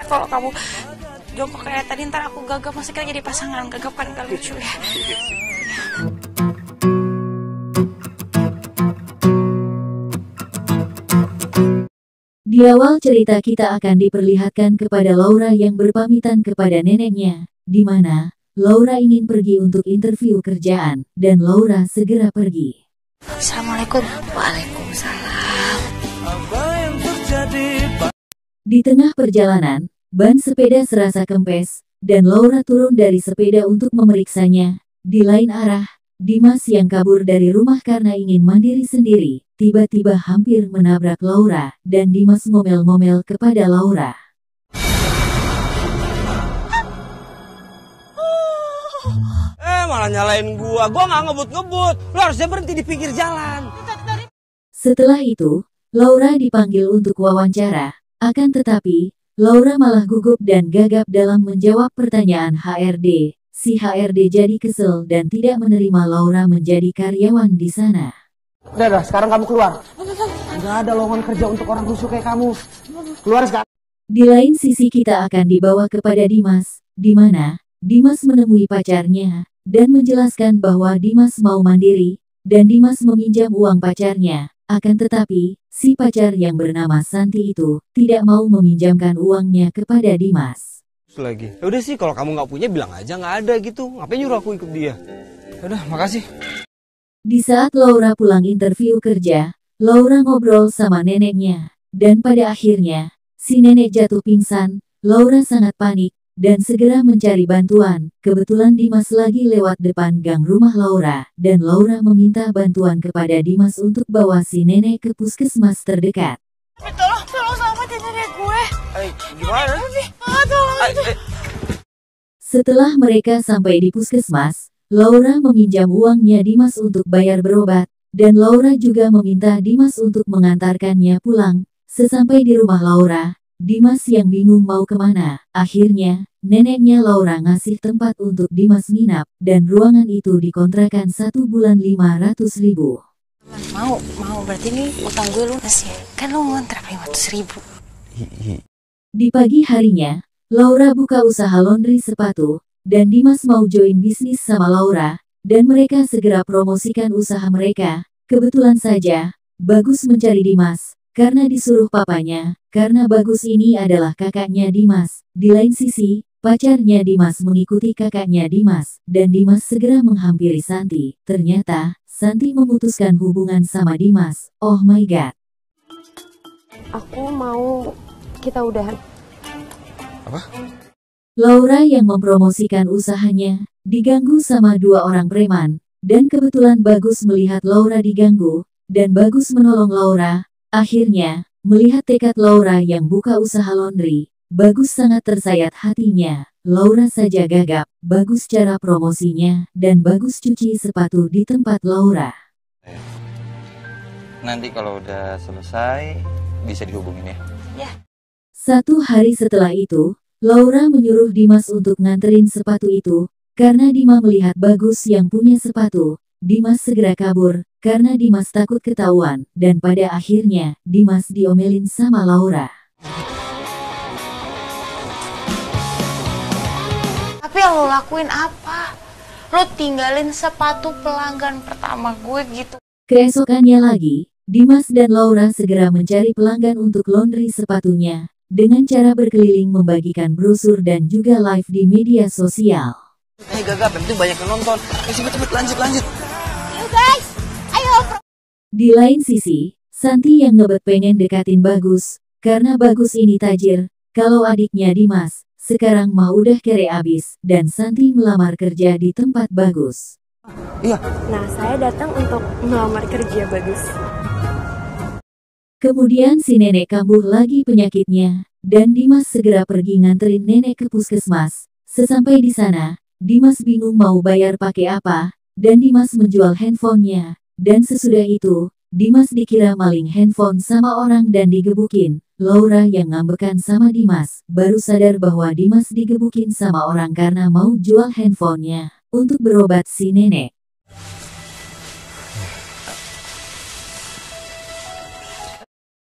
Kalau kamu jongkok kayak tadi ntar aku gagap, masih kita jadi pasangan. Gagap kan gak lucu ya. Di awal cerita kita akan diperlihatkan kepada Laura yang berpamitan kepada neneknya, di mana Laura ingin pergi untuk interview kerjaan, dan Laura segera pergi. Assalamualaikum. Waalaikumsalam. Di tengah perjalanan, ban sepeda serasa kempes, dan Laura turun dari sepeda untuk memeriksanya. Di lain arah, Dimas yang kabur dari rumah karena ingin mandiri sendiri, tiba-tiba hampir menabrak Laura, dan Dimas ngomel-ngomel kepada Laura. Malah nyalain gua nggak ngebut-ngebut. Lo harusnya berhenti di pinggir jalan. Setelah itu, Laura dipanggil untuk wawancara, akan tetapi, Laura malah gugup dan gagap dalam menjawab pertanyaan HRD. Si HRD jadi kesel dan tidak menerima Laura menjadi karyawan di sana. Udah, sekarang kamu keluar. Nggak ada lowongan kerja untuk orang rusuh kayak kamu. Keluar sekarang. Di lain sisi kita akan dibawa kepada Dimas, di mana Dimas menemui pacarnya, dan menjelaskan bahwa Dimas mau mandiri, dan Dimas meminjam uang pacarnya. Akan tetapi, si pacar yang bernama Santi itu tidak mau meminjamkan uangnya kepada Dimas. Lagi. Ya udah sih, kalau kamu nggak punya bilang aja nggak ada gitu. Ngapain nyuruh aku ikut dia? Udah, makasih. Di saat Laura pulang interview kerja, Laura ngobrol sama neneknya, dan pada akhirnya, si nenek jatuh pingsan. Laura sangat panik, dan segera mencari bantuan. Kebetulan Dimas lagi lewat depan gang rumah Laura, dan Laura meminta bantuan kepada Dimas untuk bawa si nenek ke puskesmas terdekat. Tolong selamatin nenek gue. Gimana? Tolong. Setelah mereka sampai di puskesmas, Laura meminjam uangnya Dimas untuk bayar berobat, dan Laura juga meminta Dimas untuk mengantarkannya pulang. Sesampai di rumah Laura, Dimas yang bingung mau kemana. Akhirnya, neneknya Laura ngasih tempat untuk Dimas nginap, dan ruangan itu dikontrakan 1 bulan 500.000. Mau, berarti ini utang gue lunas ya. Kan lo ngontrak 500.000. Di pagi harinya, Laura buka usaha laundry sepatu, dan Dimas mau join bisnis sama Laura, dan mereka segera promosikan usaha mereka. Kebetulan saja, Bagus mencari Dimas, karena disuruh papanya, karena Bagus ini adalah kakaknya Dimas. Di lain sisi, pacarnya Dimas mengikuti kakaknya Dimas, dan Dimas segera menghampiri Santi. Ternyata, Santi memutuskan hubungan sama Dimas. Oh my god. Aku mau kita udahan. Apa? Laura yang mempromosikan usahanya, diganggu sama 2 orang preman, dan kebetulan Bagus melihat Laura diganggu, dan Bagus menolong Laura. Akhirnya, melihat tekad Laura yang buka usaha laundry, Bagus sangat tersayat hatinya. Laura saja gagap, bagus cara promosinya, dan bagus cuci sepatu di tempat Laura. Nanti kalau udah selesai, bisa dihubungin ya. 1 hari setelah itu, Laura menyuruh Dimas untuk nganterin sepatu itu, karena Dimas melihat Bagus yang punya sepatu. Dimas segera kabur, karena Dimas takut ketahuan, dan pada akhirnya, Dimas diomelin sama Laura. Tapi yang lo lakuin apa? Lo tinggalin sepatu pelanggan pertama gue gitu. Keesokannya lagi, Dimas dan Laura segera mencari pelanggan untuk laundry sepatunya, dengan cara berkeliling membagikan brosur dan juga live di media sosial. Gagap, yang penting banyak yang nonton. Cepet, lanjut. Yuk guys, ayo. Di lain sisi, Santi yang ngebet pengen dekatin Bagus, karena Bagus ini tajir, kalau adiknya Dimas, sekarang mah udah kere abis, dan Santi melamar kerja di tempat Bagus. Iya. Nah, saya datang untuk melamar kerja, Bagus. Kemudian si nenek kambuh lagi penyakitnya, dan Dimas segera pergi nganterin nenek ke puskesmas. Sesampai di sana, Dimas bingung mau bayar pakai apa, dan Dimas menjual handphonenya, dan sesudah itu, Dimas dikira maling handphone sama orang dan digebukin. Laura yang ngambekan sama Dimas, baru sadar bahwa Dimas digebukin sama orang karena mau jual handphonenya, untuk berobat si nenek.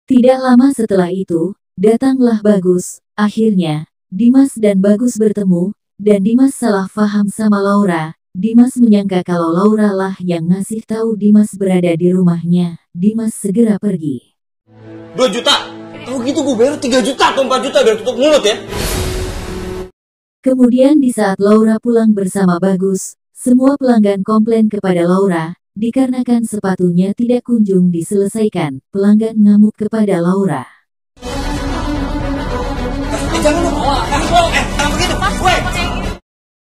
Tidak lama setelah itu, datanglah Bagus. Akhirnya, Dimas dan Bagus bertemu, dan Dimas salah paham sama Laura. Dimas menyangka kalau Laura lah yang ngasih tahu Dimas berada di rumahnya. Dimas segera pergi. 2 juta? Kalau gitu gue bayar 3 juta atau 4 juta biar tutup mulut ya. Kemudian di saat Laura pulang bersama Bagus, semua pelanggan komplain kepada Laura, dikarenakan sepatunya tidak kunjung diselesaikan. Pelanggan ngamuk kepada Laura. Jangan dong. Jangan begitu.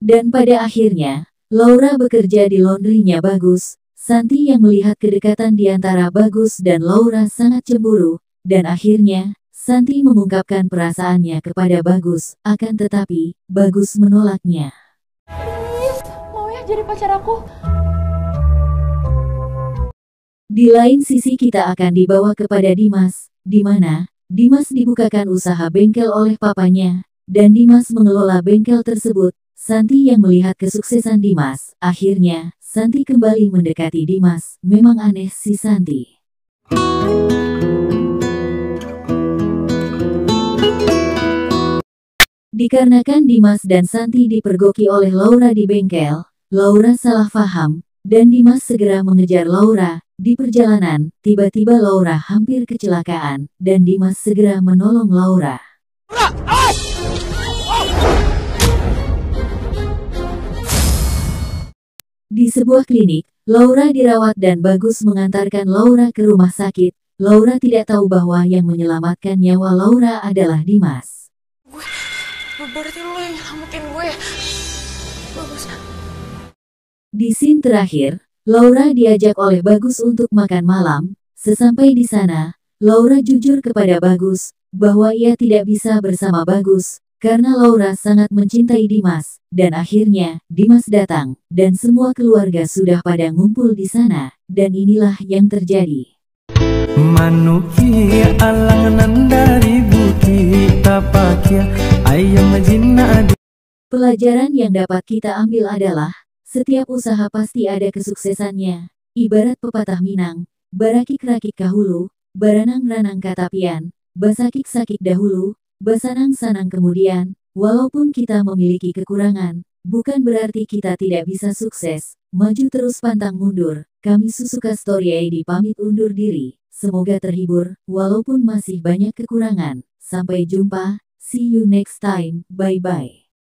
Dan pada akhirnya, Laura bekerja di laundrynya Bagus. Santi yang melihat kedekatan di antara Bagus dan Laura sangat cemburu, dan akhirnya, Santi mengungkapkan perasaannya kepada Bagus, akan tetapi, Bagus menolaknya. Mau ya jadi pacar aku? Di lain sisi kita akan dibawa kepada Dimas, di mana Dimas dibukakan usaha bengkel oleh papanya, dan Dimas mengelola bengkel tersebut. Santi yang melihat kesuksesan Dimas, akhirnya, Santi kembali mendekati Dimas. Memang aneh si Santi. Dikarenakan Dimas dan Santi dipergoki oleh Laura di bengkel, Laura salah paham, dan Dimas segera mengejar Laura. Di perjalanan, tiba-tiba Laura hampir kecelakaan, dan Dimas segera menolong Laura. Di sebuah klinik, Laura dirawat dan Bagus mengantarkan Laura ke rumah sakit. Laura tidak tahu bahwa yang menyelamatkan nyawa Laura adalah Dimas. Berarti lo yang nyelamatin gue. Bagus. Di scene terakhir, Laura diajak oleh Bagus untuk makan malam. Sesampai di sana, Laura jujur kepada Bagus bahwa ia tidak bisa bersama Bagus karena Laura sangat mencintai Dimas. Dan akhirnya, Dimas datang, dan semua keluarga sudah pada ngumpul di sana. Dan inilah yang terjadi. Manukia alangan dari bukit tapakia ayam majina. Pelajaran yang dapat kita ambil adalah, setiap usaha pasti ada kesuksesannya. Ibarat pepatah Minang, barakik-rakik kahulu, baranang-ranang katapian, basakik-sakik dahulu, basanang-sanang kemudian. Walaupun kita memiliki kekurangan, bukan berarti kita tidak bisa sukses. Maju terus pantang mundur. Kami Susuka Story ID pamit undur diri. Semoga terhibur, walaupun masih banyak kekurangan. Sampai jumpa, see you next time, bye-bye.